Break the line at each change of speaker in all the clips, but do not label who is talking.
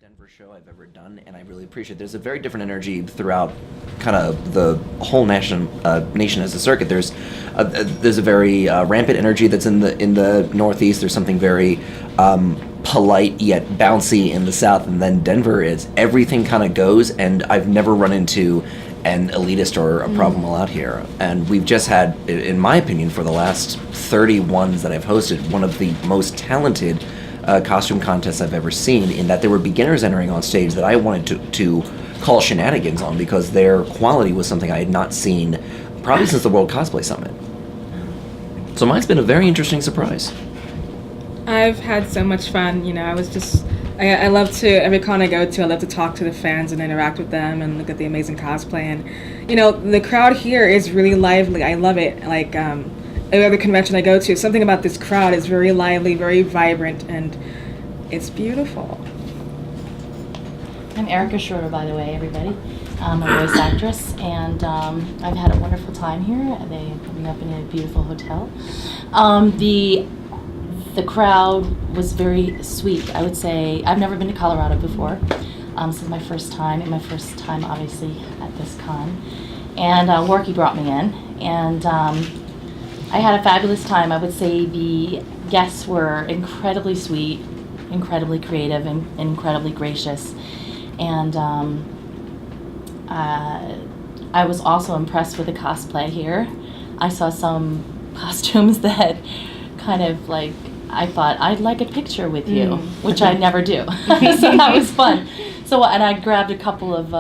Denver show I've ever done, and I really appreciate it. There's a very different energy throughout kind of the whole nation as a circuit. There's a very rampant energy that's in the Northeast. There's something very polite yet bouncy in the South, and then Denver is everything kind of goes. And I've never run into an elitist or a problem out here. And we've just had, in my opinion, for the last 30 ones that I've hosted, one of the most talented costume contests I've ever seen, in that there were beginners entering on stage that I wanted to call shenanigans on, because their quality was something I had not seen probably since the World Cosplay Summit. So mine's been a very interesting surprise.
I've had so much fun. I love to, every con I go to, I love to talk to the fans and interact with them and look at the amazing cosplay. And, the crowd here is really lively. I love it. Like, every other convention I go to, something about this crowd is very lively, very vibrant, and it's beautiful.
I'm Erica Schroeder, by the way, everybody. I'm a voice actress, and I've had a wonderful time here. They put me up in a beautiful hotel. The crowd was very sweet. I would say I've never been to Colorado before. This is my first time, and my first time, obviously, at this con. And Worky brought me in, and I had a fabulous time. I would say the guests were incredibly sweet, incredibly creative, and incredibly gracious. And I was also impressed with the cosplay here. I saw some costumes that kind of like, I thought, I'd like a picture with you, which I never do. So that was fun. So, and I grabbed a couple of,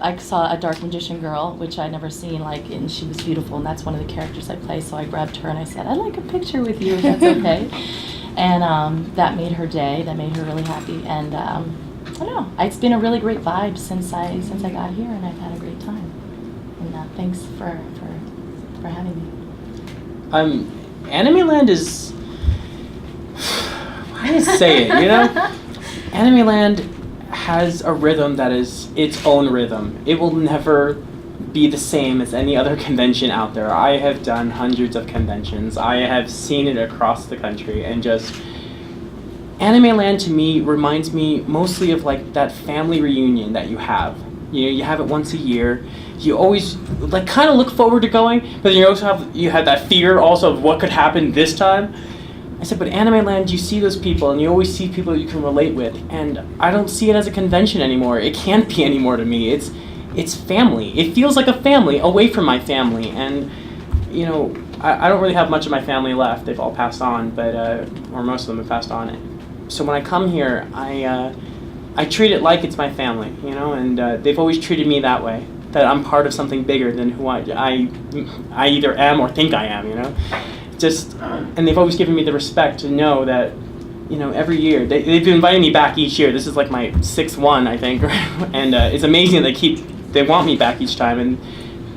I saw a dark magician girl, which I'd never seen, and she was beautiful, and that's one of the characters I play. So I grabbed her and I said, I'd like a picture with you, if that's okay. And that made her day. That made her really happy. And I don't know. It's been a really great vibe since I got here, and I've had a great time. And thanks for having me.
AnimeLand is, how do you say it? AnimeLand has a rhythm that is its own rhythm. It will never be the same as any other convention out there. I have done hundreds of conventions. I have seen it across the country, and just AnimeLand to me reminds me mostly of like that family reunion that you have. You have it once a year. You always kind of look forward to going, but then you have that fear also of what could happen this time. I said, but AnimeLand, you see those people, and you always see people you can relate with, and I don't see it as a convention anymore. It can't be anymore to me. It's family. It feels like a family away from my family, and I don't really have much of my family left. They've all passed on, but or most of them have passed on. So when I come here, I treat it like it's my family, and they've always treated me that way, that I'm part of something bigger than who I either am or think I am, and they've always given me the respect to know that, every year, they've been inviting me back each year. This is like my 6th one, I think, and it's amazing that they want me back each time, and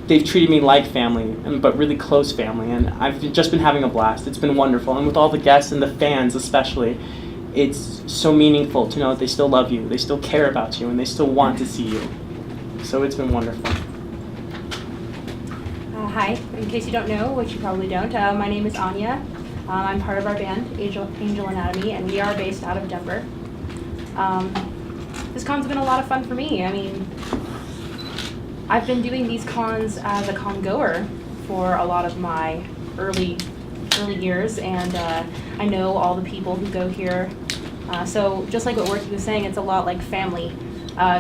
they've treated me like family, but really close family, and I've just been having a blast. It's been wonderful, and with all the guests and the fans especially, it's so meaningful to know that they still love you, they still care about you, and they still want to see you. So it's been wonderful.
Hi, in case you don't know, which you probably don't, my name is Anya. I'm part of our band, Angel Anatomy, and we are based out of Denver. This con's been a lot of fun for me. I've been doing these cons as a con goer for a lot of my early years, and I know all the people who go here. So just like what Worky was saying, it's a lot like family.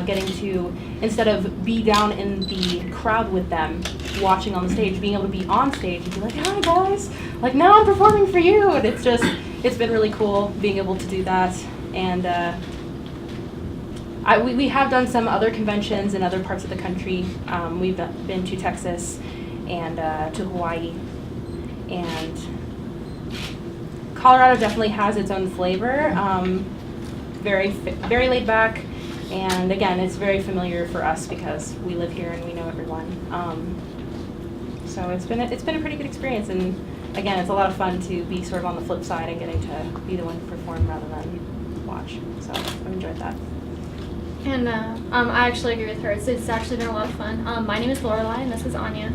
Getting to, instead of be down in the crowd with them, watching on the stage, being able to be on stage and be like, hi guys, now I'm performing for you, and it's been really cool being able to do that. And we have done some other conventions in other parts of the country. We've been to Texas and to Hawaii, and Colorado definitely has its own flavor. Very laid back. And again, it's very familiar for us because we live here and we know everyone. So it's been a pretty good experience, and again, it's a lot of fun to be sort of on the flip side and getting to be the one to perform rather than watch. So I've enjoyed that.
And I actually agree with her. It's actually been a lot of fun. My name is Lorelai, and this is Anya.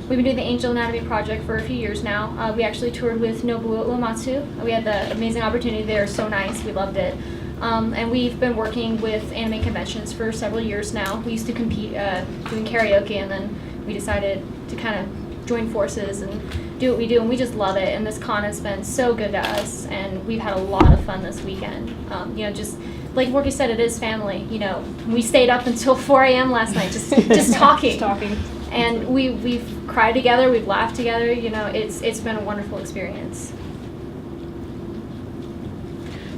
We've been doing the Angel Anatomy project for a few years now. We actually toured with Nobuo Uematsu. We had the amazing opportunity. They were so nice. We loved it. And we've been working with anime conventions for several years now. We used to compete doing karaoke, and then we decided to kind of join forces and do what we do, and we just love it. And this con has been so good to us, and we've had a lot of fun this weekend. Just like Morty said, it is family. We stayed up until 4 a.m. last night just talking. And we've cried together, we've laughed together. It's been a wonderful experience.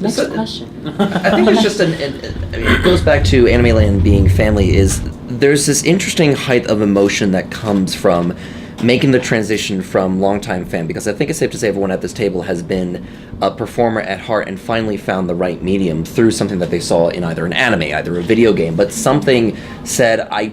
Next question.
I think it's just it goes back to AnimeLand being family. There's this interesting height of emotion that comes from making the transition from longtime fan, because I think it's safe to say everyone at this table has been a performer at heart and finally found the right medium through something that they saw in either an anime, either a video game, but something said, I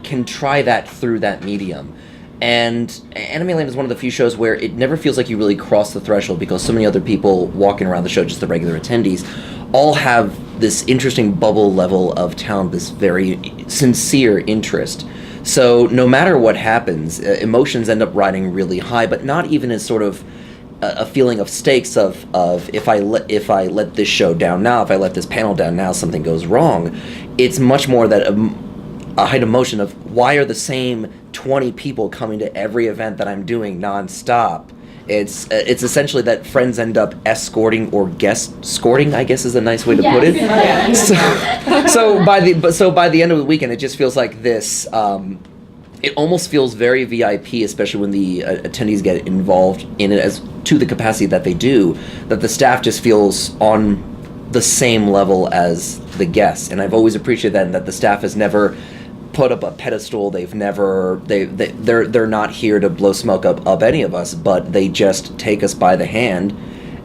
can try that through that medium. And AnimeLand is one of the few shows where it never feels like you really cross the threshold, because so many other people walking around the show, just the regular attendees, all have this interesting bubble level of talent, this very sincere interest. So no matter what happens, emotions end up riding really high, but not even as sort of a feeling of stakes of if I let this show down now, if I let this panel down now, something goes wrong. It's much more that a height of emotion of why are the same 20 people coming to every event that I'm doing nonstop. It's essentially that friends end up escorting or guest-scorting, I guess is a nice way to put it. So by the end of the weekend, it just feels like this. It almost feels very VIP, especially when the attendees get involved in it as to the capacity that they do. That the staff just feels on the same level as the guests, and I've always appreciated that. And that the staff has never put up a pedestal. They're not here to blow smoke up any of us, but they just take us by the hand,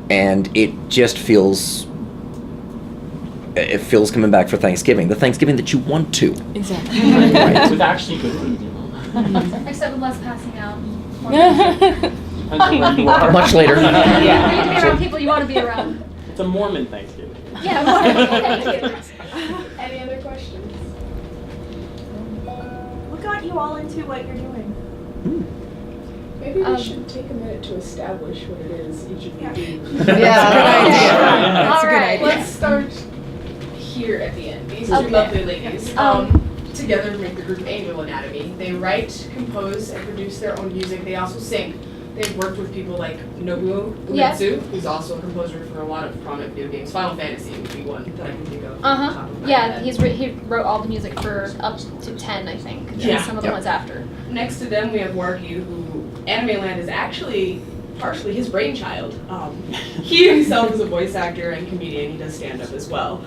and it just feels coming back for Thanksgiving, the Thanksgiving that you want to.
Exactly.
Right. With actually good food.
Except with less passing out.
Depends on where you are.
Much later.
You need to be around people you want to be around.
It's a Mormon Thanksgiving.
Yeah, thank you.
Any other questions? What got you all into what you're doing?
Maybe we should take a minute to establish what it is each of you do.
That's a good idea.
Let's start here at the end. These two
Okay.
lovely ladies together make the group Angel Anatomy. They write, compose, and produce their own music. They also sing. They've worked with people like Nobuo Uematsu, who's also a composer for a lot of prominent video games. Final Fantasy would be one that I can think of. off the top of my
Yeah,
head.
he wrote all the music for up to 10, I think.
Yeah.
And some of the ones after.
Next to them, we have Warky, who AnimeLand is actually partially his brainchild. He himself is a voice actor and comedian. He does stand up as well.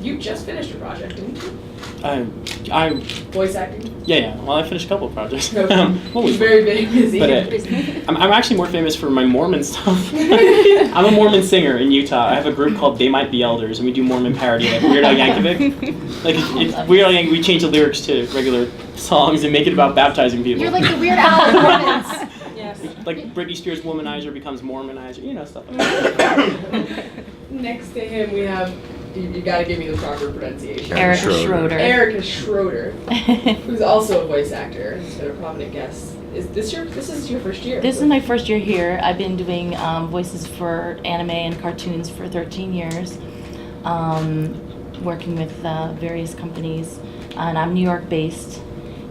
You just finished a project, didn't you?
I
Voice acting?
yeah. Well, I finished a couple of projects.
Okay.
What
He's
was
very, very busy.
But I'm actually more famous for my Mormon stuff. I'm a Mormon singer in Utah. I have a group called They Might Be Elders, and we do Mormon parody like Weird Al Yankovic. Like it's Weird Al Yankovic, we change the lyrics to regular songs and make it about baptizing people.
You're like the Weird Al of Mormons.
Like Britney Spears' Womanizer becomes Mormonizer, stuff like that.
Next to him, we have, you gotta give me the proper pronunciation.
Erica Schroeder.
Erica Schroeder, who's also a voice actor and has been a prominent guest. This is your first year?
This is my first year here. I've been doing voices for anime and cartoons for 13 years, working with various companies, and I'm New York based,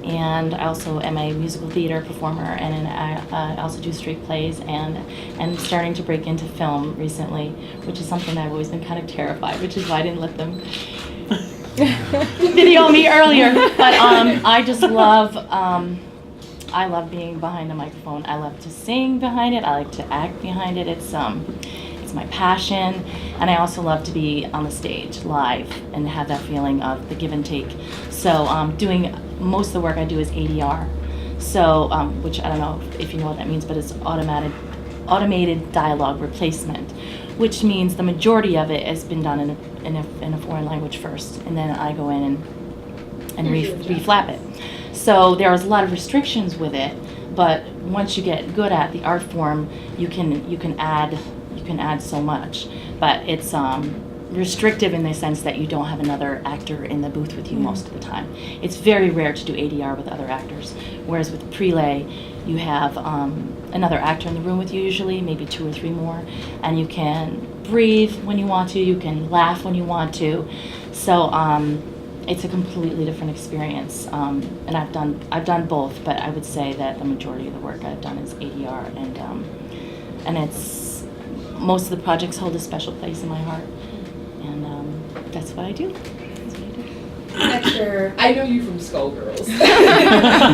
and I also am a musical theater performer, and I also do straight plays, and starting to break into film recently, which is something I've always been kind of terrified, which is why I didn't let them video me earlier. But I just love I love being behind the microphone. I love to sing behind it. I like to act behind it. It's my passion, and I also love to be on the stage live and have that feeling of the give and take. So doing most of the work I do is ADR. So which I don't know if you know what that means, but it's automated dialogue replacement, which means the majority of it has been done in a foreign language first, and then I go in and reflap it. So there's a lot of restrictions with it, but once you get good at the art form, you can add so much. But it's restrictive in the sense that you don't have another actor in the booth with you most of the time. It's very rare to do ADR with other actors, whereas with prelay, you have another actor in the room with you usually, maybe 2 or 3 more, and you can breathe when you want to. You can laugh when you want to. So it's a completely different experience. And I've done both, but I would say that the majority of the work I've done is ADR, and it's most of the projects hold a special place in my heart, and that's what I do.
Hector, I know you from Skullgirls.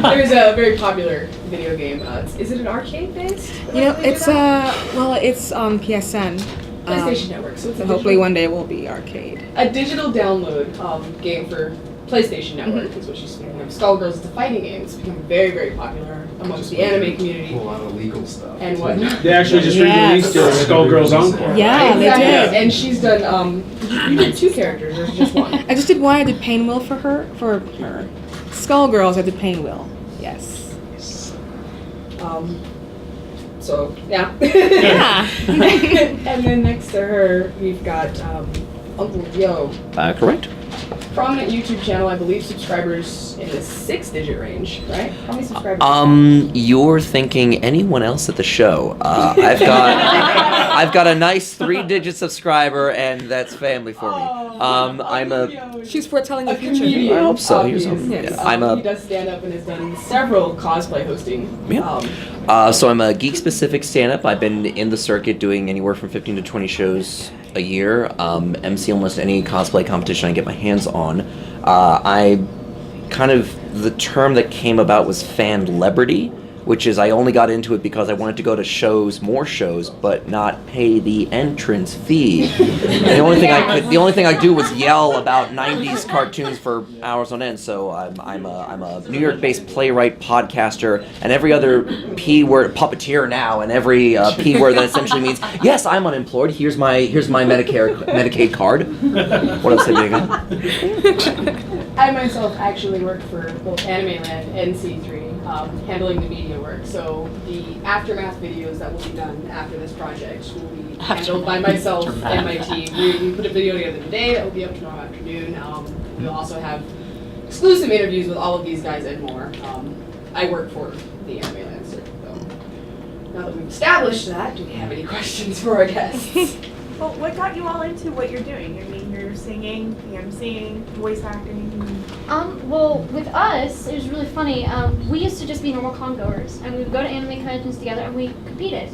There's a very popular video game. Is it an arcade based?
It's it's on PSN.
PlayStation Network. So it's a
Hopefully one day it will be arcade.
a digital download game for PlayStation Network is what she's speaking of. Skullgirls is a fighting game. It's become very, very popular amongst the anime community.
A lot of legal stuff.
And what?
They actually just released Skullgirls Encore.
Yeah, they did.
And she's done. You did 2 characters or just one?
I just did one. I did Painwheel for her. Skullgirls, I did Painwheel. Yes.
So yeah.
Yeah.
And then next to her, we've got Uncle Yo.
Correct.
Prominent YouTube channel, I believe subscribers in the 6-digit range, right? How many subscribers?
You're thinking anyone else at the show. I've got a nice 3-digit subscriber, and that's family for me.
She's foretelling the future.
Comedian.
I hope so.
He
Here's
is.
yeah,
He does stand up and has done several cosplay hosting.
Yeah. So I'm a geek-specific stand-up. I've been in the circuit doing anywhere from 15 to 20 shows a year. MC almost any cosplay competition I get my hands on. The term that came about was fan-lebrity, which is I only got into it because I wanted to go to more shows, but not pay the entrance fee. And the only thing I do was yell about '90s cartoons for hours on end. So I'm a New York-based playwright, podcaster, and every other P word puppeteer now, and every P word that essentially means yes, I'm unemployed. Here's my Medicaid card. What else did I get?
I myself actually work for both AnimeLand and C3, handling the media work. So the aftermath videos that will be done after this project will be handled by myself and my team. We put a video together today that will be up tomorrow afternoon. We'll also have exclusive interviews with all of these guys and more. I work for the AnimeLand circuit, though. Now that we've established that, do we have any questions for our guests?
Well, what got you all into what you're doing? I mean, you're singing, emceeing, voice acting.
Well, with us, it was really funny. We used to just be normal con goers, and we would go to anime conventions together, and we competed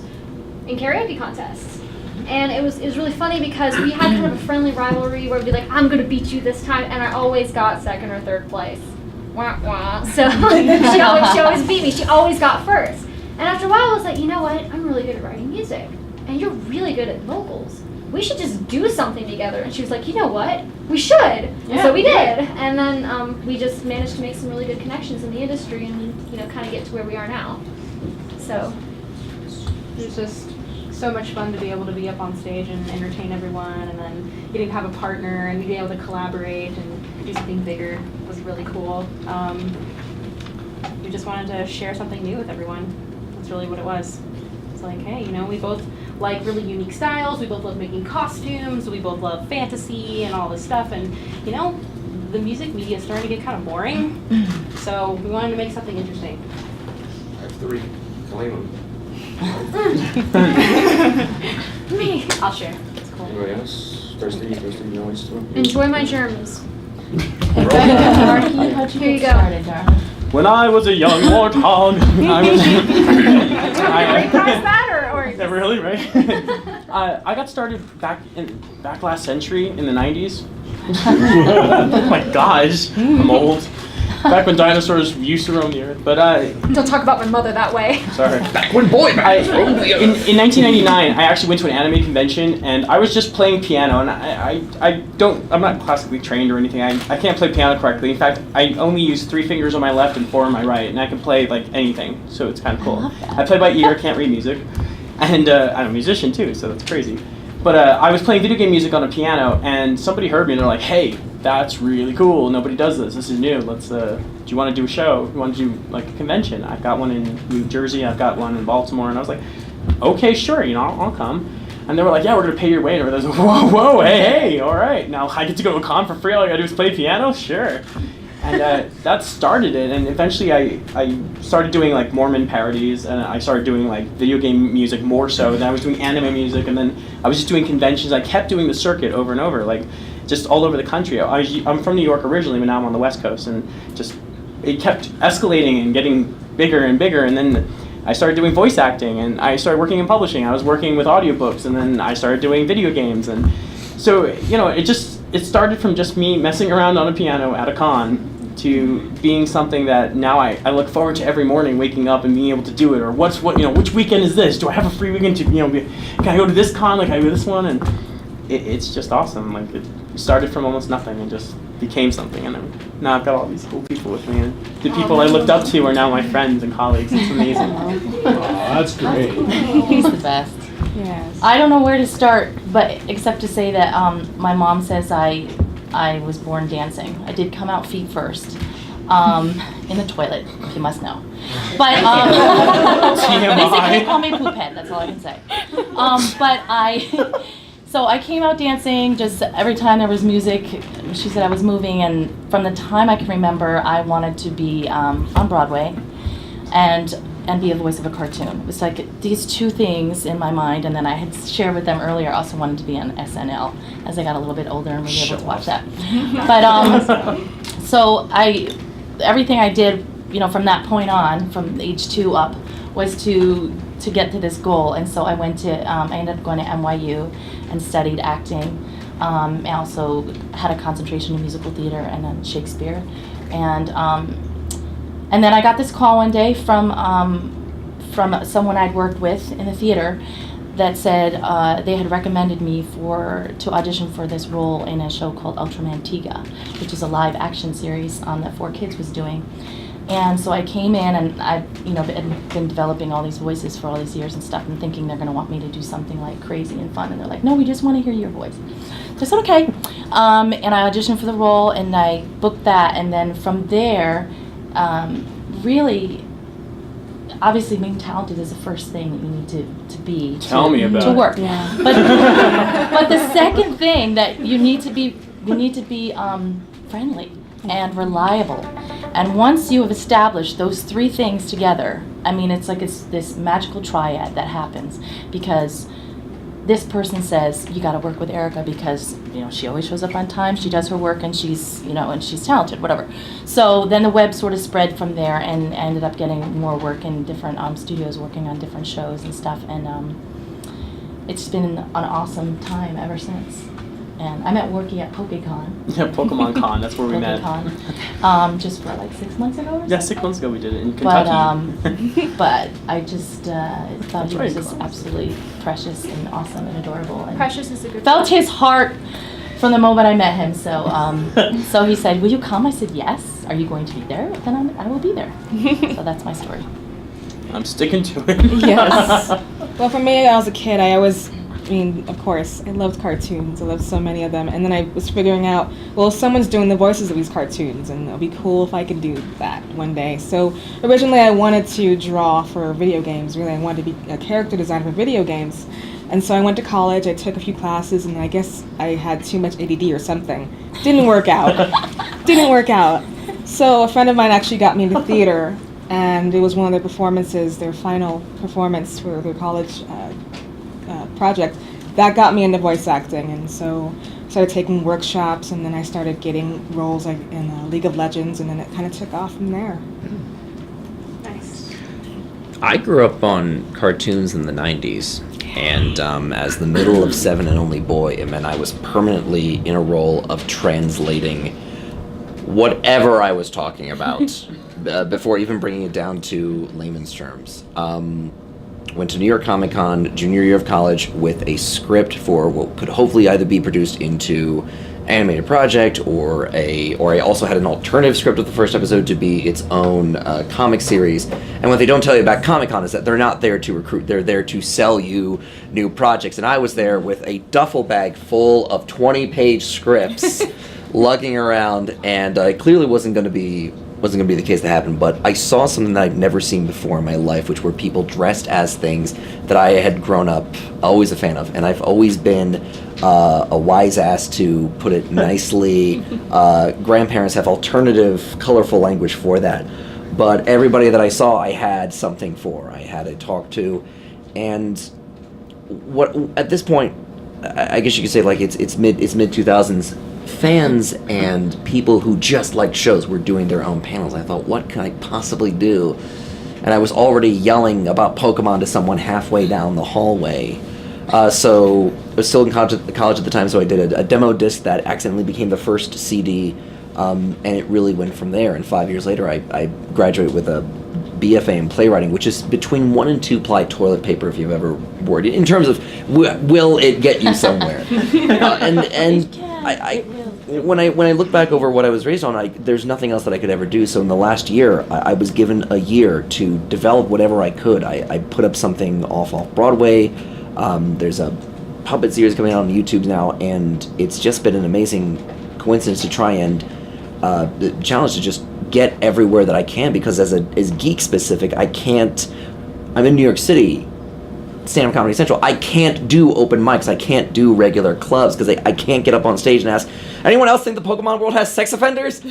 in karaoke contests. And it was really funny because we had kind of a friendly rivalry where we'd be like, I'm gonna beat you this time, and I always got 2nd or 3rd place. Wah, wah. So she always beat me. She always got first. And after a while, I was like, you know what? I'm really good at writing music, and you're really good at vocals. We should just do something together. And she was like, you know what? We should. Yeah, so we did. And then we just managed to make some really good connections in the industry and, kind of get to where we are now. So
It was just so much fun to be able to be up on stage and entertain everyone, and then getting to have a partner and be able to collaborate and do something bigger was really cool. We just wanted to share something new with everyone. That's really what it was. It's like, hey, we both like really unique styles, we both love making costumes, we both love fantasy and all this stuff, and the music media is starting to get kind of boring, so we wanted to make something interesting.
I have 3. Claim
Me, I'll share. It's cool.
Anybody else? Thirsty noise to them?
enjoy my germs.
How'd you
Here
get
you go.
started, darling?
When I was a young warthog, Yeah, really, right? I got started back last century in the 90s. Oh my gosh, I'm old. Back when dinosaurs used to roam the earth, but
Don't talk about my mother that way.
sorry.
Back when boy bands roamed the earth.
In 1999, I actually went to an anime convention, and I was just playing piano, and I'm not classically trained or anything. I can't play piano correctly. In fact, I only use 3 fingers on my left and 4 on my right, and I can play like anything, so it's kind of cool. I play by ear, can't read music, and I'm a musician too, so that's crazy. But I was playing video game music on a piano, and somebody heard me, and they're like, "Hey, that's really cool. Nobody does this. This is new. Let's. Do you want to do a show? You want to do like a convention? I've got one in New Jersey. I've got one in Baltimore." And I was like, "Okay, sure. I'll come." And they were like, "Yeah, we're gonna pay your way." And I was like, "Whoa, hey, all right. Now I get to go to a con for free. All I gotta do is play piano. Sure." And that started it, and eventually I started doing like Mormon parodies, and I started doing like video game music more so. Then I was doing anime music, and then I was just doing conventions. I kept doing the circuit over and over, like just all over the country. I'm from New York originally, but now I'm on the West Coast, and just it kept escalating and getting bigger and bigger. And then I started doing voice acting, and I started working in publishing. I was working with audiobooks, and then I started doing video games. And so, it started from just me messing around on a piano at a con to being something that now I look forward to every morning, waking up and being able to do it. Or which weekend is this? Do I have a free weekend to, can I go to this con? Like, can I go to this one? And it's just awesome. Like, it started from almost nothing and just became something. And then now I've got all these cool people with me. And the people I looked up to are now my friends and colleagues. It's amazing.
That's great.
He's the best.
Yes.
I don't know where to start, but except to say that my mom says I was born dancing. I did come out feet first, in the toilet, if you must know. But basically, call me poop head. That's all I can say. So I came out dancing just every time there was music. She said I was moving, and from the time I can remember, I wanted to be on Broadway, and be a voice of a cartoon. It was like these two things in my mind, and then I had shared with them earlier, I also wanted to be on SNL as I got a little bit older and was able to watch that. But so everything I did, from that point on, from age 2 up, was to get to this goal. And so I ended up going to NYU and studied acting. I also had a concentration in musical theater and then Shakespeare. And then I got this call one day from someone I'd worked with in the theater that said they had recommended me to audition for this role in a show called Ultramantiga, which is a live action series that 4Kids was doing. And so I came in, and I'd been developing all these voices for all these years and stuff, and thinking they're going to want me to do something like crazy and fun. And they're like, no, we just want to hear your voice. So I said, okay. And I auditioned for the role, and I booked that. And then from there, really, obviously being talented is the first thing that you need to be to work. Yeah. But the second thing that you need to be friendly and reliable. And once you have established those 3 things together, I mean, it's this magical triad that happens, because this person says you got to work with Erica because she always shows up on time, she does her work, and she's she's talented, whatever. So then the web sort of spread from there, and ended up getting more work in different studios, working on different shows and stuff, and it's been an awesome time ever since. And I met Worky at PokeCon.
Yeah, Pokemon Con, that's where we met.
PokeCon, just for like 6 months ago or something?
Yeah, 6 months ago we did it in Kentucky.
But I just thought he was just absolutely precious and awesome and adorable. And
Precious is a good
felt
word.
his heart from the moment I met him. So so he said, will you come? I said, yes. Are you going to be there? Then I will be there. So that's my story.
I'm sticking to it.
Yes. Well, for me, as a kid, of course, I loved cartoons. I loved so many of them. And then I was figuring out, well, someone's doing the voices of these cartoons, and it would be cool if I could do that one day. So originally I wanted to draw for video games. Really, I wanted to be a character designer for video games. And so I went to college, I took a few classes, and I guess I had too much ADD or something. Didn't work out. So a friend of mine actually got me into theater, and it was one of their performances, their final performance for their college project, that got me into voice acting. And so I started taking workshops, and then I started getting roles like in League of Legends, and then it kind of took off from there.
Nice.
I grew up on cartoons in the 90s, and as the middle of 7 and only boy, it meant I was permanently in a role of translating whatever I was talking about before even bringing it down to layman's terms. Went to New York Comic Con, junior year of college, with a script for what could hopefully either be produced into animated project, or I also had an alternative script of the first episode to be its own comic series. And what they don't tell you about Comic Con is that they're not there to recruit, they're there to sell you new projects. And I was there with a duffel bag full of 20-page scripts lugging around, and I clearly wasn't going to be wasn't going to be the case that happened, but I saw something that I'd never seen before in my life, which were people dressed as things that I had grown up always a fan of, and I've always been a wise ass, to put it nicely. Grandparents have alternative, colorful language for that, but everybody that I saw, I had something for. I had to talk to, and what at this point, I guess you could say, like, it's mid 2000s. Fans and people who just liked shows were doing their own panels. I thought, what can I possibly do? And I was already yelling about Pokemon to someone halfway down the hallway. So I was still in college at the time, so I did a demo disc that accidentally became the first CD, and it really went from there. And 5 years later, I graduated with a BFA in playwriting, which is between 1 and 2 ply toilet paper, if you've ever worked it, in terms of will it get you somewhere. When I look back over what I was raised on, there's nothing else that I could ever do. So in the last year, I was given a year to develop whatever I could. I put up something off Broadway. There's a puppet series coming out on YouTube now, and it's just been an amazing coincidence to try and the challenge to just get everywhere that I can, because as geek specific, I can't. I'm in New York City, stand-up comedy central. I can't do open mics. I can't do regular clubs because I can't get up on stage and ask, anyone else think the Pokemon world has sex offenders?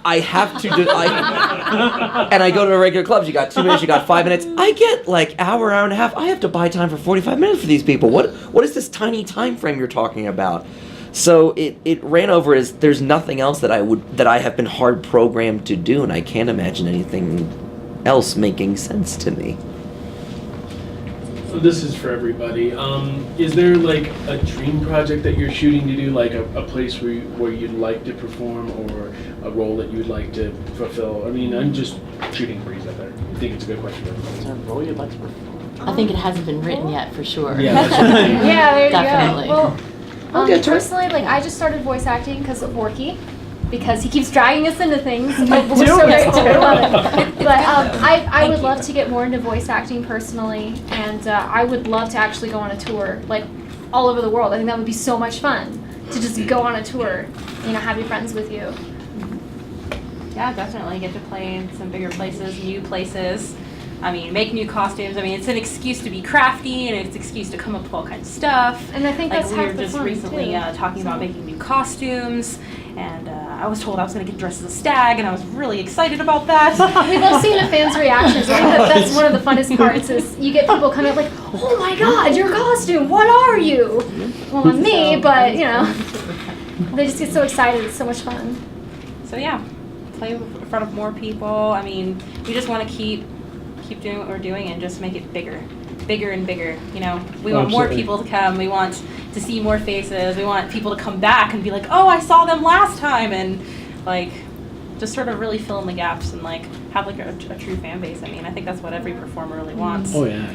I have to do. And I go to regular clubs. You got 2 minutes. You got 5 minutes. I get like hour and a half. I have to buy time for 45 minutes for these people. What is this tiny time frame you're talking about? So it ran over as there's nothing else that I have been hard programmed to do, and I can't imagine anything else making sense to me.
So this is for everybody. Is there like a dream project that you're shooting to do, like a place where you'd like to perform, or a role that you'd like to fulfill? I mean, I'm just shooting breeze out there. I think it's a good question for everybody.
Is there a role you'd like to perform?
I think it hasn't been written yet, for sure.
Yeah, that's what I think.
Yeah, there you
Definitely.
go. Well,
Okay, turn.
personally, like I just started voice acting because of Forky, because he keeps dragging us into things. But we're so grateful. We love it. But I would love to get more into voice acting personally, and I would love to actually go on a tour, like all over the world. I think that would be so much fun to just go on a tour, have your friends with you.
Yeah, definitely get to play in some bigger places, new places. I mean, make new costumes. I mean, it's an excuse to be crafty, and it's an excuse to come up with all kinds of stuff.
And I think
Like
that's
we were
half the
just
fun,
recently
too.
talking about making new costumes, and I was told I was going to get dressed as a stag, and I was really excited about that.
We love seeing the fans' reactions. I think that's one of the funnest parts is you get people coming up like, oh my god, your costume, what are you? Well, not me, but they just get so excited. It's so much fun.
So yeah, play in front of more people. I mean, we just want to keep doing what we're doing and just make it bigger and bigger. We want more people to come. We want to see more faces. We want people to come back and be like, oh, I saw them last time, and like just sort of really fill in the gaps and like have like a true fan base. I mean, I think that's what every performer really wants.
Oh yeah.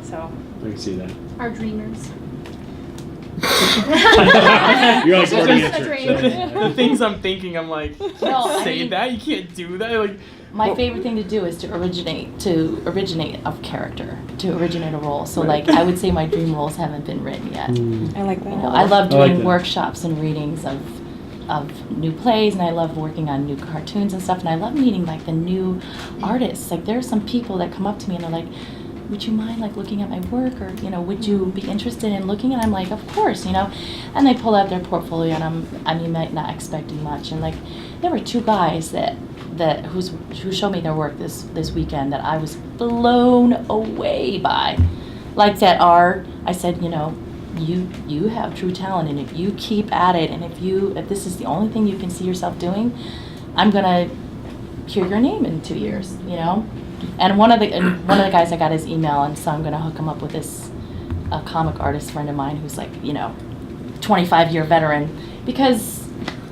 So
I can see that.
Our dreamers.
You're like already
Just a
answered.
dream.
So-
The things I'm thinking, I'm like, you
No,
can't
I
say
mean-
that. You can't do that. Like,
My favorite thing to do is to originate a character, to originate a role. So
Right.
like I would say my dream roles haven't been written yet.
I like that.
I love
I like
doing
that.
workshops and readings of new plays, and I love working on new cartoons and stuff, and I love meeting like the new artists. Like there are some people that come up to me and they're like, would you mind like looking at my work, or would you be interested in looking? And I'm like, of course, and they pull out their portfolio, and I'm not expecting much. And like there were 2 guys who showed me their work this weekend that I was blown away by. Like I said, you have true talent, and if you keep at it, and if this is the only thing you can see yourself doing, I'm gonna hear your name in 2 years, And one of the guys, I got his email, and so I'm gonna hook him up with a comic artist friend of mine who's like 25-year veteran, because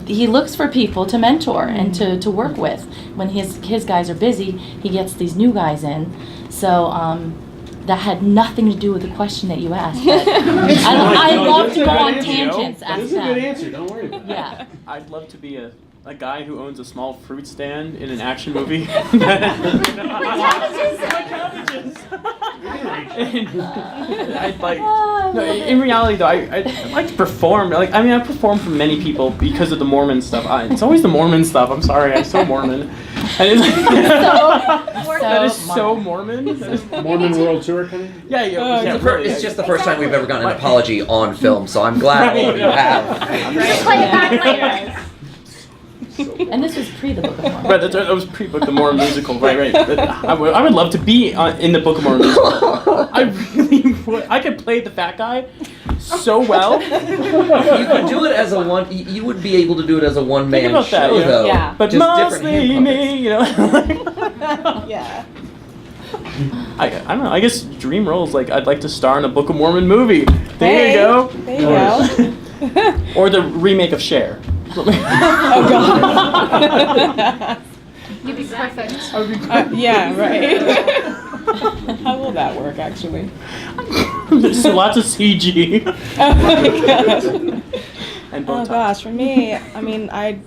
he looks for people to mentor and to work with. When his guys are busy, he gets these new guys in. So that had nothing to do with the question that you asked. But I love to go on tangents.
This
Ask
is a good
them.
answer. Don't worry about it.
Yeah.
I'd love to be a a guy who owns a small fruit stand in an action movie. I'd like. No, in reality, though, I like to perform. Like, I mean, I perform for many people because of the Mormon stuff. It's always the Mormon stuff. I'm sorry, I'm so Mormon. And it's like, that is so Mormon. That is
Mormon World Tour kind of?
Yeah, yeah.
It's just the first time we've ever gotten an apology on film, so I'm glad all of you have.
Play it back later.
And this was pre the Book of Mormon.
Right, that was pre-Book of Mormon musical. Right. But I would love to be in the Book of Mormon musical. I really would. I could play the fat guy so well.
You could do it as a one. You would be able to do it as a one-man
about that,
show,
yeah.
though.
Yeah.
But
Just different
mostly
hand
me, you know.
Yeah.
I don't know. I guess dream roles. Like, I'd like to star in a Book of Mormon movie. There you go.
There you go.
Or the remake of Cher.
Oh God.
You'd be perfect.
Yeah, right. How will that work, actually?
There's lots of CG.
Oh my gosh.
And
Oh
Botox.
gosh, for me, I mean, I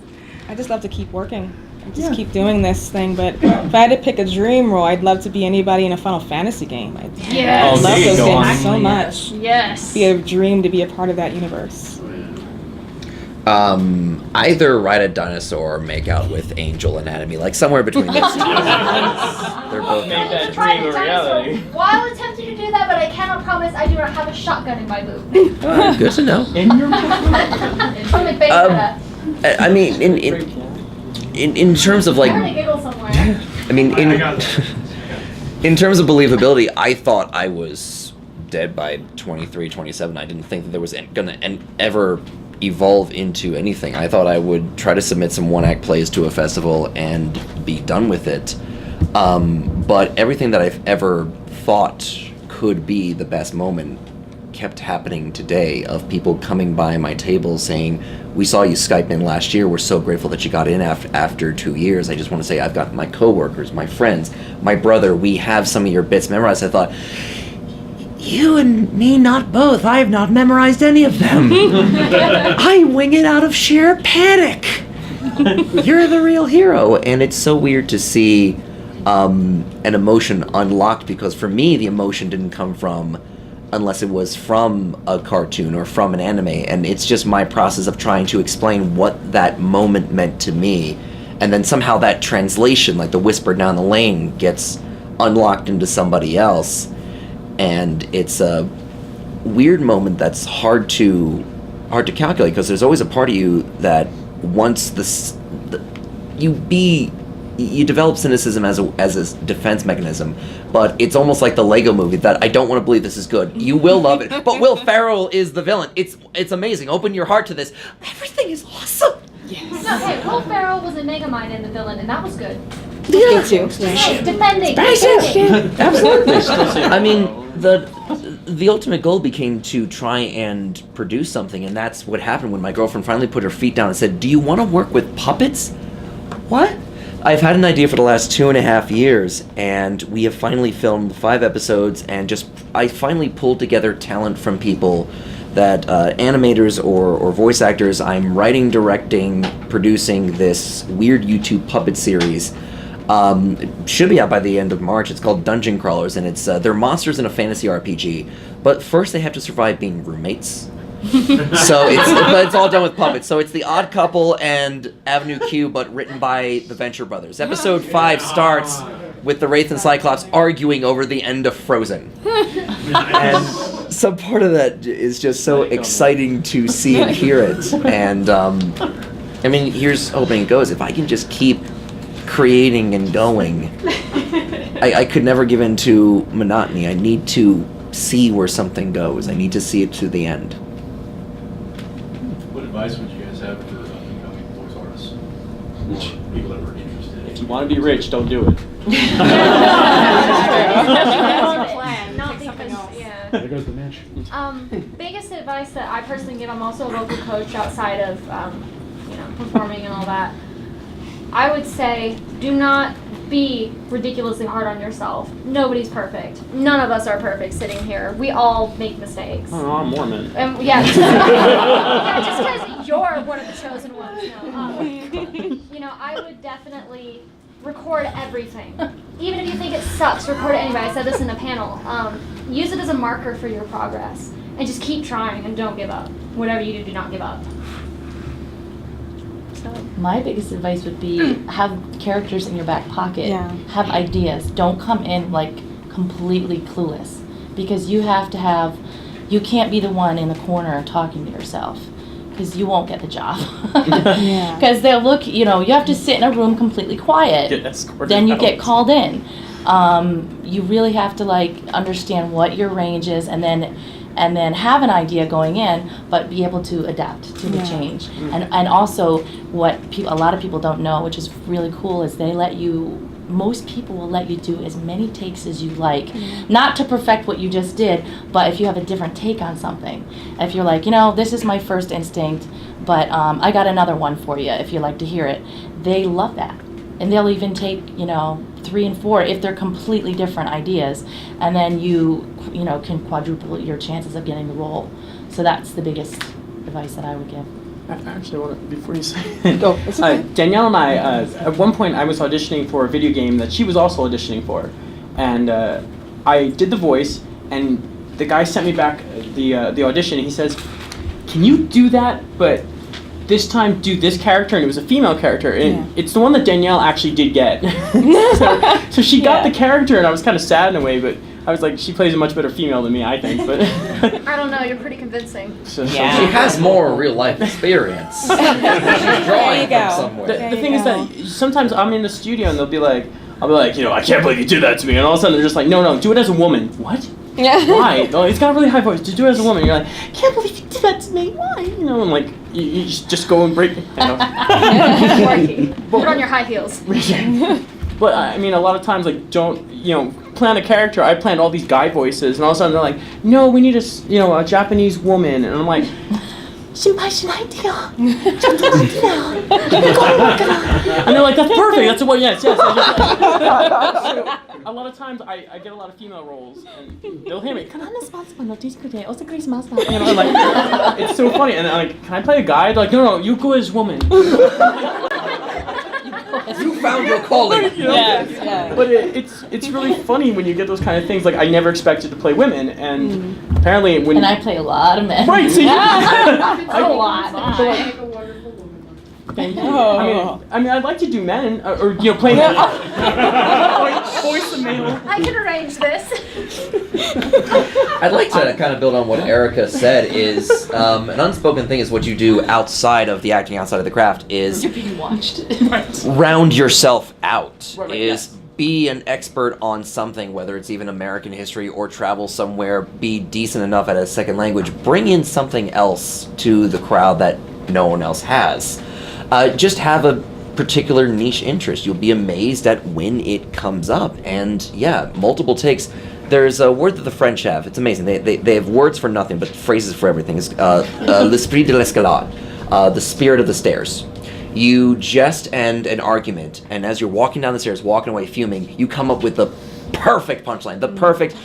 just love to keep working. I just keep doing this thing. But if I had to pick a dream role, I'd love to be anybody in a Final Fantasy game. I
Yes.
love
there you
those
go.
games so much.
Yes.
Be a dream to be a part of that universe.
Either ride a dinosaur or make out with Angel Anatomy, like somewhere between those two. They're both
Make that
Try
dream a
the dinosaur
reality.
while attempting to do that, but I cannot promise I do not have a shotgun in my boot.
Good to know.
In your
From the Bayonetta.
I mean, in terms of
I heard a
like,
giggle somewhere.
I mean, in terms of believability, I thought I was dead by 23, 27. I didn't think that there was gonna ever evolve into anything. I thought I would try to submit some one-act plays to a festival and be done with it. But everything that I've ever thought could be the best moment kept happening today, of people coming by my table saying, "We saw you Skype in last year. We're so grateful that you got in after 2 years. I just want to say I've got my coworkers, my friends, my brother. We have some of your bits memorized." I thought, you and me, not both. I have not memorized any of them. I wing it out of sheer panic. You're the real hero. And it's so weird to see an emotion unlocked, because for me, the emotion didn't come from, unless it was from a cartoon or from an anime. And it's just my process of trying to explain what that moment meant to me. And then somehow that translation, like the whisper down the lane, gets unlocked into somebody else. And it's a weird moment that's hard to calculate, because there's always a part of you that wants you develop cynicism as a defense mechanism, but it's almost like the Lego movie that I don't want to believe this is good. You will love it, but Will Ferrell is the villain. It's amazing. Open your heart to this. Everything is awesome.
No, hey, Will Ferrell was a Megamind in the villain, and that was good.
Me too.
Hey, defending.
Absolutely. I mean, the ultimate goal became to try and produce something, and that's what happened when my girlfriend finally put her feet down and said, "Do you want to work with puppets?" What? I've had an idea for the last 2.5 years, and we have finally filmed 5 episodes, and I finally pulled together talent from people that animators or voice actors. I'm writing, directing, producing this weird YouTube puppet series. It should be out by the end of March. It's called Dungeon Crawlers, and they're monsters in a fantasy RPG. But first, they have to survive being roommates. But it's all done with puppets. So it's The Odd Couple and Avenue Q, but written by the Venture Brothers. Episode 5 starts with the Wraith and Cyclops arguing over the end of Frozen. And some part of that is just so exciting to see and hear it. And I mean, here's hoping it goes. If I can just keep creating and going, I could never give in to monotony. I need to see where something goes. I need to see it to the end.
What advice would you guys have for upcoming voice artists? Or people that were interested?
If you want to be rich, don't do it.
Not because, yeah.
There goes the match.
Biggest advice that I personally give, I'm also a vocal coach outside of, performing and all that. I would say do not be ridiculously hard on yourself. Nobody's perfect. None of us are perfect sitting here. We all make mistakes.
Oh, I'm Mormon.
Yeah, just because you're one of the chosen ones. No, you know, I would definitely record everything. Even if you think it sucks, record it anyway. I said this in the panel. Use it as a marker for your progress. And just keep trying and don't give up. Whatever you do not give up. So.
My biggest advice would be have characters in your back pocket.
Yeah.
Have ideas. Don't come in like completely clueless, because you have to have. You can't be the one in the corner talking to yourself, because you won't get the job.
Yeah.
Because they'll look. You know, you have to sit in a room completely quiet.
Get escorted
Then you
out.
get called in. You really have to like understand what your range is, and then have an idea going in, but be able to adapt to the change. And also what a lot of people don't know, which is really cool, is most people will let you do as many takes as you like. Not to perfect what you just did, but if you have a different take on something. If you're like, this is my first instinct, but I got another one for you if you like to hear it. They love that. And they'll even take, 3 and 4 if they're completely different ideas, and then you can quadruple your chances of getting the role. So that's the biggest advice that I would give.
I actually want to, before you say
Go. It's okay.
Danielle and I, at one point I was auditioning for a video game that she was also auditioning for. And I did the voice, and the guy sent me back the audition, and he says, "Can you do that, but this time do this character?" And it was a female character, and it's the one that Danielle actually did get. so she got the character, and I was kind of sad in a way, but I was like, she plays a much better female than me, I think. But
I don't know, you're pretty convincing.
She has more real life experience. She's drawing from somewhere.
The thing is that sometimes I'm in the studio and I'll be like, I can't believe you did that to me, and all of a sudden they're just like, no, do it as a woman. What?
Yeah.
Why? No, it's got a really high voice. Just do it as a woman. You're like, can't believe you did that to me. Why? I'm like, you just go and break.
Put on your high heels.
But I mean, a lot of times, like, don't plan a character. I planned all these guy voices, and all of a sudden they're like, no, we need a Japanese woman, and I'm like, and they're like, that's perfect. That's what. Yes. So, a lot of times I get a lot of female roles, and they'll hear me. And I'm like, it's so funny. And I'm like, can I play a guy? They're like, no, you go as woman.
You found your calling.
Yes.
But it's really funny when you get those kind of things. Like, I never expected to play women, and apparently when.
And I play a lot of men.
Right. So you.
A lot.
Make a wonderful woman.
Thank you. I mean, I'd like to do men, or play voice a male.
I can arrange this.
I'd like to kind of build on what Erica said. Is an unspoken thing is what you do outside of the acting, outside of the craft. Is
You're being watched.
round yourself out.
Right,
Is be an expert on something, whether it's even American history or travel somewhere. Be decent enough at a second language. Bring in something else to the crowd that no one else has. Just have a particular niche interest. You'll be amazed at when it comes up. And multiple takes. There's a word that the French have. It's amazing. They have words for nothing, but phrases for everything. It's l'esprit de l'escalade, the spirit of the stairs. You jest and an argument, and as you're walking down the stairs, walking away fuming, you come up with the perfect punchline, the perfect,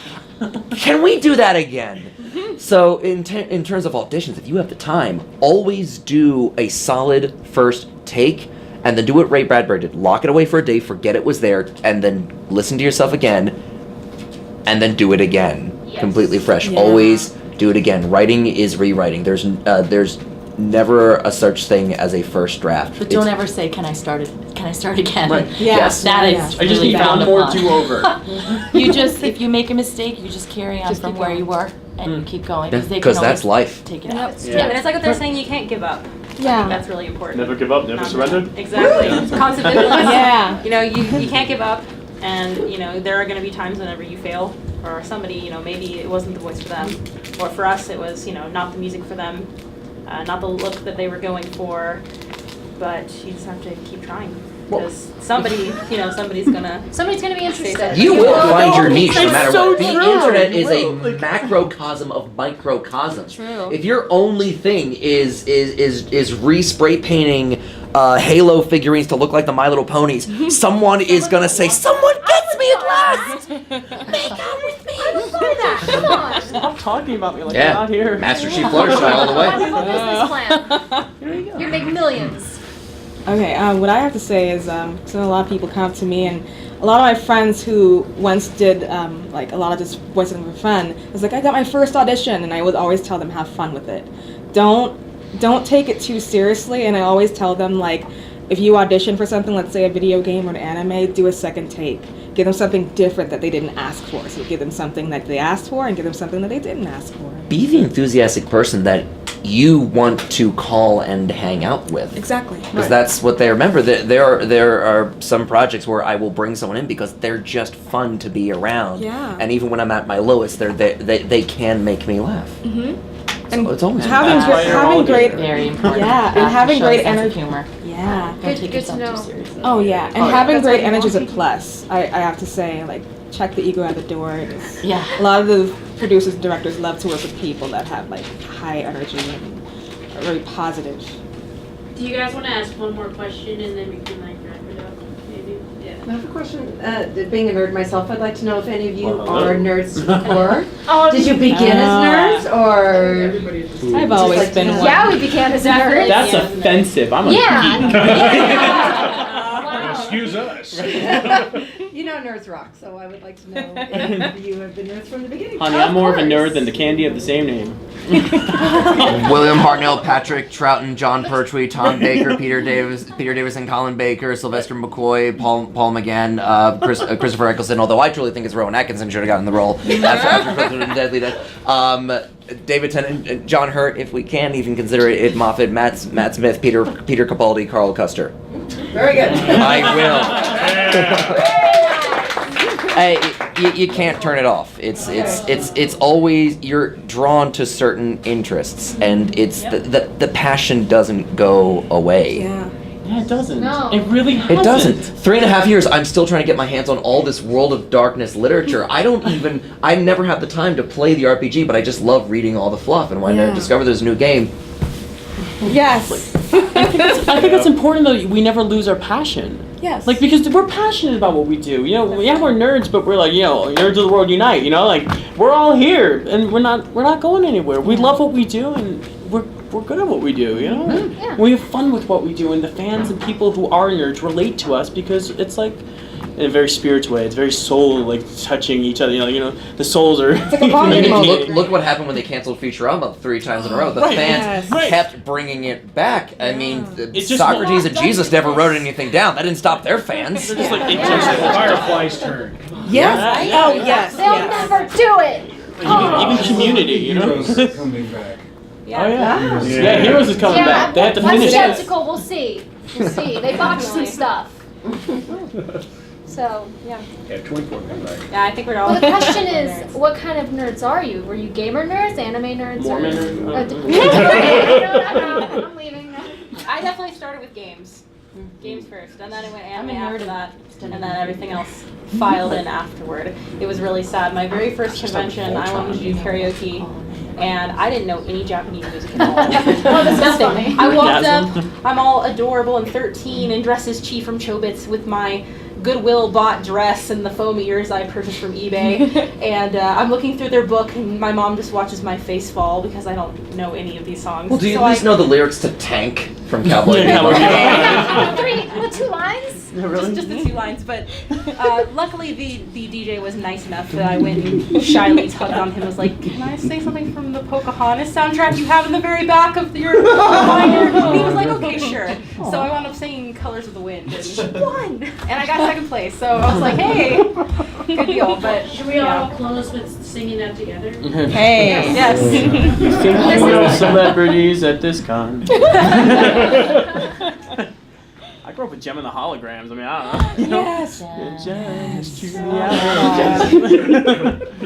can we do that again? So in terms of auditions, if you have the time, always do a solid first take, and then do what Ray Bradbury did. Lock it away for a day, forget it was there, and then listen to yourself again, and then do it again.
Yes.
Completely fresh. Always do it again. Writing is rewriting. There's never a such thing as a first draft.
But don't ever say, can I start again?
Right.
Yes.
That is
I just
really
need
frowned
one more
upon.
do-over.
If you make a mistake, you just carry on
Just
from
keep
where
going.
you were, and you keep going.
Because
They can
that's
always
life.
take it out.
Yeah, and it's like what they're saying, you can't give up. I
Yeah.
think that's really important.
Never give up, never surrender.
Exactly. Constant vigilance.
Yeah.
You can't give up, and there are going to be times whenever you fail, or somebody, maybe it wasn't the voice for them, or for us it was, not the music for them, not the look that they were going for, but you just have to keep trying.
because somebody's gonna.
Somebody's gonna be interested.
You will find your niche no
It's
matter
so
what. The
true.
internet is
You
a
will.
macrocosm of microcosms.
True.
If your only thing is re-spray painting Halo figurines to look like the My Little Ponies, someone is gonna say, "Someone gets me at last! Make out with me!"
I would buy that. Come on.
Stop talking about me like
Yeah.
I'm not here.
Master Chief Fluttershy all the
Wonderful
way.
business plan.
Here you go.
You're gonna make millions.
Okay, what I have to say is, so a lot of people come up to me, and a lot of my friends who once did like a lot of just voicing for fun, was like, I got my first audition, and I would always tell them, have fun with it. Don't take it too seriously, and I always tell them, like, if you audition for something, let's say a video game or an anime, do a second take. Give them something different that they didn't ask for. So give them something that they asked for, and give them something that they didn't ask for.
Be the enthusiastic person that you want to call and hang out with.
Exactly.
Because that's what they remember. There are some projects where I will bring someone in because they're just fun to be around.
Yeah.
And even when I'm at my lowest, they can make me
And
it's always
having
That's why you're all
having great
together.
Very important.
Yeah, and
You have to
having
show
great
a sense of
energy.
humor.
Yeah.
Don't
Good-
take
good to
yourself
know.
too seriously.
Oh yeah, and
Oh, yeah.
having
That's
great
what you
energy is a
want people.
plus. I have to say, like, check the ego at the door. It's-
Yeah.
A lot of the producers and directors love to work with people that have like high energy and are very positive.
Do you guys want to ask one more question and then we can like wrap it up? Maybe. Yeah.
I have a question. Being a nerd myself, I'd like to know if any of you
Well, hello.
are nerds before.
Oh,
Did you begin as nerds, or
Everybody just.
I've always
like
been
to-
one.
yeah, we began as nerds.
That's offensive. I'm a
Yeah.
geek.
Yeah.
Excuse us.
you know nerds rock? So I would like to know if you have been nerds from the beginning.
Honey, I'm more of a nerd than the candy of the same name.
William Hartnell, Patrick Troughton, John Pertwee, Tom Baker, Peter Davison, Colin Baker, Sylvester McCoy, Paul McGann, Christopher Eccleston. Although I truly think it's Rowan Atkinson should have gotten the role after President Deadly Death. David Tennant, John Hurt, if we can even consider it, Ed Moffat, Matt Smith, Peter Capaldi, Carl Custer.
Very good.
I will. Hey, you can't turn it off. It's always, you're drawn to certain interests, and it's the passion doesn't go away.
Yeah.
Yeah, it doesn't.
No.
It really hasn't.
It doesn't. 3.5 years, I'm still trying to get my hands on all this World of Darkness literature. I never have the time to play the RPG, but I just love reading all the fluff, and when I
Yeah.
discover there's a new game,
Yes.
I think it's important though. We never lose our passion.
Yes.
Like, because we're passionate about what we do. You know, yeah, we're nerds, but we're like, you know, nerds of the world unite. You know, like we're all here, and we're not going anywhere. We love what we do, and we're good at what we do. You know,
Yeah.
we have fun with what we do, and the fans and people who are nerds relate to us because it's like. In a very spiritual way, it's very soul like touching each other. You know, the souls are.
like a bonding moment.
look what happened when they canceled Futurama 3 times in a row. The
Right.
fans
Yes.
kept bringing it back. I mean,
It just
Socrates
won't-
and Jesus never wrote anything down. That didn't stop their fans.
They're just like it
It's
just
Firefly's turn.
Yes.
Yeah.
Oh yes.
They'll
Yes.
never do it.
even Community. You know.
Heroes coming back.
Oh yeah.
Yeah.
Yeah, Heroes is coming
Yeah,
back. They have to
I'm
finish it.
skeptical. We'll see. We'll see. They botched some stuff. So yeah.
Yeah, 24 come back.
Yeah, I think we're all.
Well, the question is, what kind of nerds are you? Were you gamer nerds, anime nerds,
Mormon
or?
nerd?
I'm leaving.
I definitely started with games. Games first, and then I went anime after that, and then everything else filed in afterward. It was really sad. My very first convention, I wanted to do karaoke, and I didn't know any Japanese music at all.
Oh, this is funny.
I walked
Gasm.
up, I'm all adorable and 13 and dressed as Chi from Chobits with my Goodwill bought dress and the foam ears I purchased from eBay. And I'm looking through their book, and my mom just watches my face fall because I don't know any of these songs.
Well, do you
So
at least know the lyrics to Tank from Cowboy
Yeah,
Bebop?
Cowboy
The 2 lines?
just the 2 lines, but luckily the DJ was nice enough that I went and shyly tugged on him and was like, can I say something from the Pocahontas soundtrack you have in the very back of your binder? And he was like, okay, sure. So I wound up singing Colors of the Wind and won. And I got second place, so I was like, hey, good deal. But Should we all close with singing that together?
Hey.
Yes.
Thinking real celebrities at this con. I grew up with Gem and the Holograms. I mean, I don't know.
Yes.
Just choose me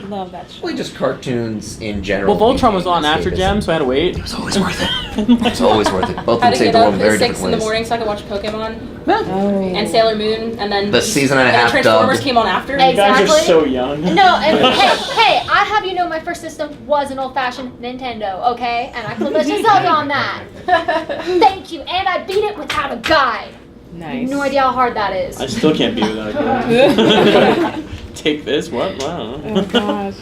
Love that show.
Well, just cartoons in general.
Well, Voltron was on
became
after
escapism.
Gem, so I had to wait.
It was always worth it. It's always worth it. Both of
Had
them
to
save
get
the world
up
in very
at 6
different
in the
ways.
morning so I could watch Pokemon
Oh.
and Sailor Moon, and then
The season and a half
Transformers
dubbed.
came on after.
You guys are
Exactly.
so young.
No, and hey, I have you know my first system was an old-fashioned Nintendo, okay? And I put Legend of Zelda on that. Thank you, and I beat it without a guide.
Nice.
No idea how hard that is.
I still can't be without a girl. Take this? What? Wow.
Oh gosh.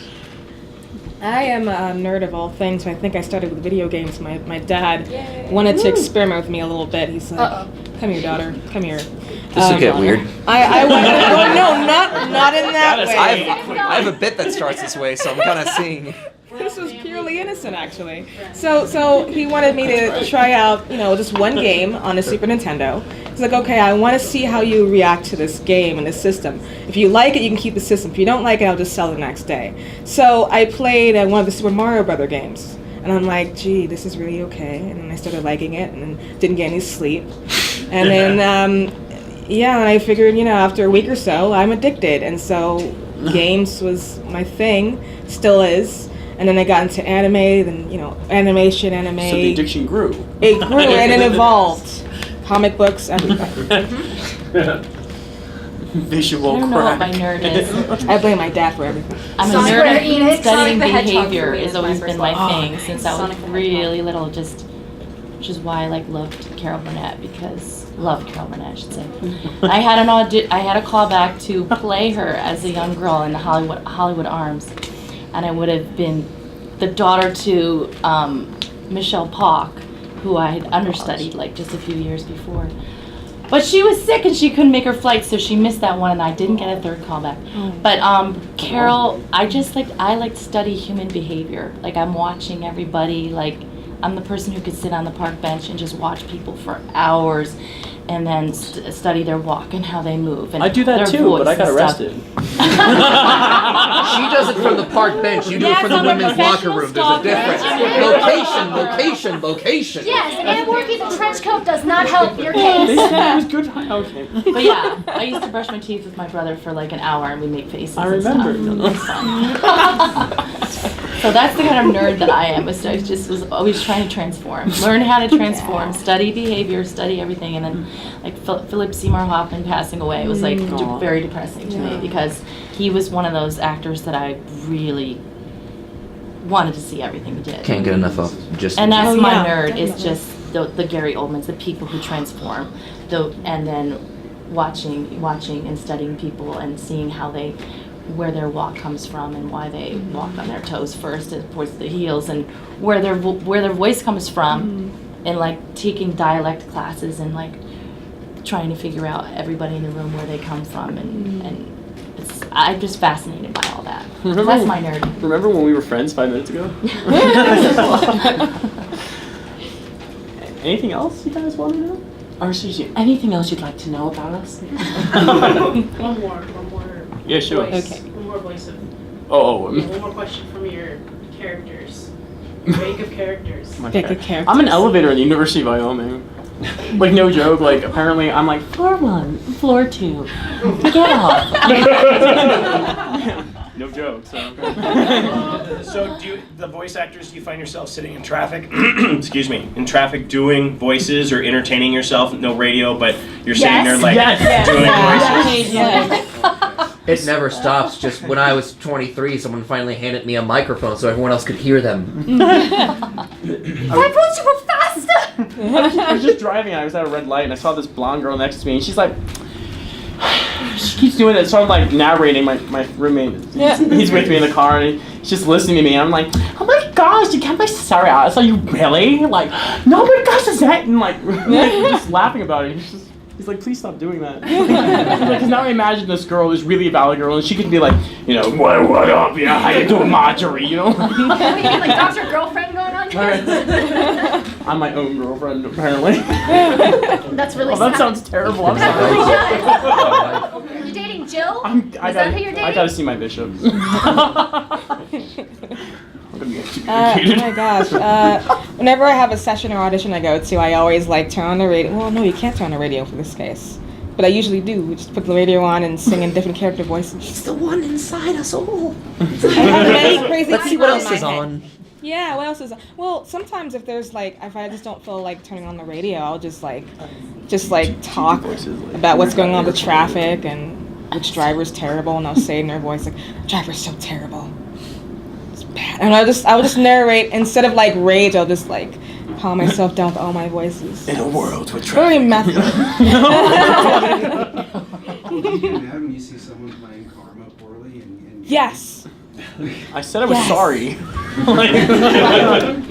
I am a nerd of all things, so I think I started with video games. My dad wanted to experiment with me a little bit. He's like, "Come here, daughter. Come here."
This will get weird.
I went, oh, no, not in that way.
I have a bit that starts this way, so I'm kind of seeing.
This was purely innocent, actually. So he wanted me to try out, just one game on the Super Nintendo. He's like, okay, I want to see how you react to this game and this system. If you like it, you can keep the system. If you don't like it, I'll just sell it the next day. So I played one of the Super Mario Brother games. And I'm like, gee, this is really okay. And then I started liking it and then didn't get any sleep. And then, and I figured, after a week or so, I'm addicted. And so games was my thing, still is. And then I got into anime, then, animation, anime.
So the addiction grew.
It grew and it evolved. Comic books, everything.
Visual
I don't know what my nerd is.
I blame my dad for everything.
I'm a
Sonic
nerd
the
at studying
Sonic the Hedgehog
behavior
for me
has
is my
always
first
been my
love.
thing since I was
Sonic the
really little, which is why I loved Carol Burnett loved Carol Burnett, I should say. I had a call back to play her as a young girl in the Hollywood Arms, and I would have been the daughter to Michelle Park, who I had understudied just a few years before. But she was sick and she couldn't make her flight, so she missed that one, and I didn't get a third callback. But Carol, I like to study human behavior. I'm watching everybody. I'm the person who could sit on the park bench and just watch people for hours, and then study their walk and how they move. And
I do that
their
too,
voice
but I got
and stuff.
arrested.
She does it from the park bench. You do it from the
I'm a
women's locker
professional
room. There's a difference. Location.
Yes, and working the trench coat does not help your
They
case.
said it was good. Okay.
But yeah, I used to brush my teeth with my brother for an hour, and we make faces.
I
and stuff.
remember.
It was fun. So that's the kind of nerd that I am. I just was always trying to transform, learn how to transform, study behavior, study everything, and then Philip Seymour Hoffman passing away was very depressing to me because he was one of those actors that I really wanted to see everything he did.
Can't get enough of just.
And that's my nerd.
definitely.
It's just the Gary Oldmans, the people who transform, and then watching and studying people and seeing where their walk comes from and why they walk on their toes first and towards the heels and where their voice comes from, and taking dialect classes and trying to figure out everybody in the room where they come from and I'm just fascinated by all that. That's my nerd.
Remember when we were friends 5 minutes ago? Anything else you guys want to know? Or seriously, anything else you'd like to know about us?
One more.
Yeah, sure.
Voice.
Okay.
One more voice of.
Oh,
Yeah, one more question from your characters. Your make of characters.
my
Pick a
God.
character.
I'm an elevator in the University of Wyoming. No joke. Apparently, I'm
Floor 1, floor 2. Get off.
no joke. So.
So do the voice actors, do you find yourself sitting in traffic, excuse me, in traffic doing voices or entertaining yourself? No radio, but you're sitting there doing voices?
It never stops. Just when I was 23, someone finally handed me a microphone so everyone else could hear them.
I thought you were faster!
I was just driving and I was at a red light and I saw this blonde girl next to me and she's like, she keeps doing it, so I'm narrating my roommate. He's with me in the car and he's just listening to me and I'm like, oh my gosh, you can't be sorry. I was like, you really? No, my gosh, is that? And just laughing about it. He's like, please stop doing that. Because now I imagine this girl is really a valid girl and she could be like, what up? Yeah, how you doing, Marjorie?
What do you mean, Dr. Girlfriend going on here?
I'm my own girlfriend, apparently.
That's really
that
sad.
sounds terrible. I'm sorry.
Are you dating Jill?
I
that who you're dating?
gotta see my bishop. I'm gonna be
Oh
excommunicated.
my gosh. Whenever I have a session or audition I go to, I always turn on the radio. Well, no, you can't turn on the radio for this case. But I usually do. We just put the radio on and sing in different character voices.
It's the one inside us all.
I have many crazy
Let's see
people
what
in
else
my
is
head.
on.
Yeah, what else is well, sometimes if there's like if I just don't feel like turning on the radio, I'll just talk about what's going on with traffic and which driver's terrible, and I'll say in their voice like, driver's so terrible. It's bad. And I'll just narrate instead of like rage, I'll just like calm myself down with all my voices.
In a world with
very
traffic.
Would you get mad when you see someone playing Karma poorly and
Yes.
I said I was sorry.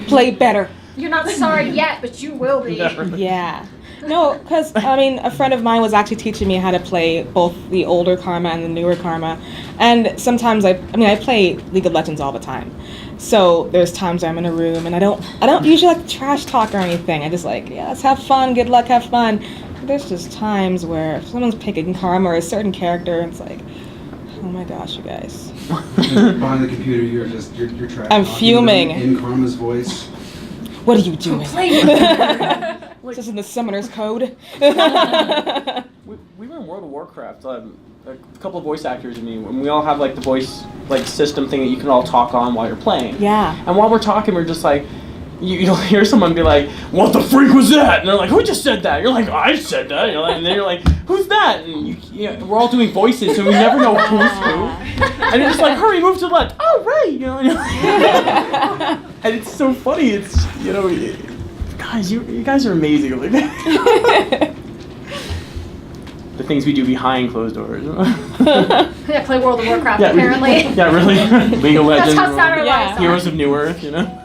Play better.
You're not sorry yet, but you will be.
Yeah. No, because, I mean, a friend of mine was actually teaching me how to play both the older Karma and the newer Karma. And sometimes I play League of Legends all the time. So there's times I'm in a room and I don't usually like trash talk or anything. I just like, yeah, let's have fun, good luck, have fun. But there's just times where if someone's picking Karma or a certain character, and it's like, oh my gosh, you guys.
behind the computer you're trash
I'm
talking
fuming.
them in Karma's voice?
What are you doing? Just in the summoner's code.
We were in World of Warcraft. A couple of voice actors and me, and we all have like the voice like system thing that you can all talk on while you're playing.
Yeah.
And while we're talking, we're just like, you'll hear someone be like, "What the freak was that?" And they're like, "Who just said that?" You're like, "I said that." And then you're like, "Who's that?" And we're all doing voices, so we never know who's who. And you're just like, "Hurry, move to the left." Oh, right. And it's so funny. It's guys, you guys are amazing. The things we do behind closed doors.
Yeah, play World of Warcraft apparently.
Yeah, really. League of Legends.
That's how Saturday Night
Heroes of New Earth,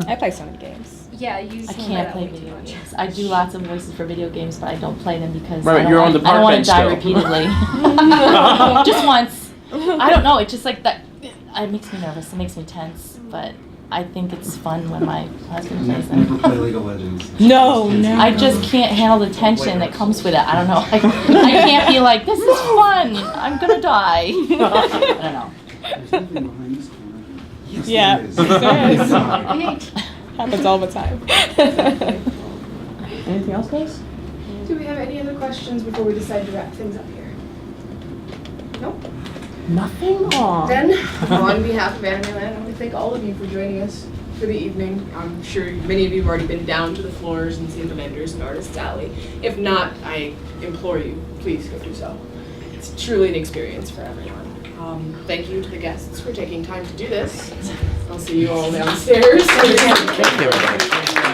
I play so many games.
Yeah,
I can't play video games. I do lots of voices for video games, but I don't play them because
Right,
I
you're on the
don't
park
want
bench
to die
still.
repeatedly. Just once. I don't know. It's just like that. It makes me nervous. It makes me tense. But I think it's fun when my husband plays them.
Never play League of Legends.
No.
I just can't handle the tension that comes with it. I don't know. I can't be like, this is fun. I'm gonna die. I don't know.
There's nothing behind this corner. Yes,
Yeah.
there is.
Happens all the time.
Anything else, guys?
Do we have any other questions before we decide to wrap things up here? Nope.
Nothing? Aw.
Then, on behalf of AnimeLand, I want to thank all of you for joining us for the evening. I'm sure many of you have already been down to the floors and seen the vendors and Artists Alley. If not, I implore you, please go do so. It's truly an experience for everyone. Thank you to the guests for taking time to do this. I'll see you all downstairs.
Thank you, everybody.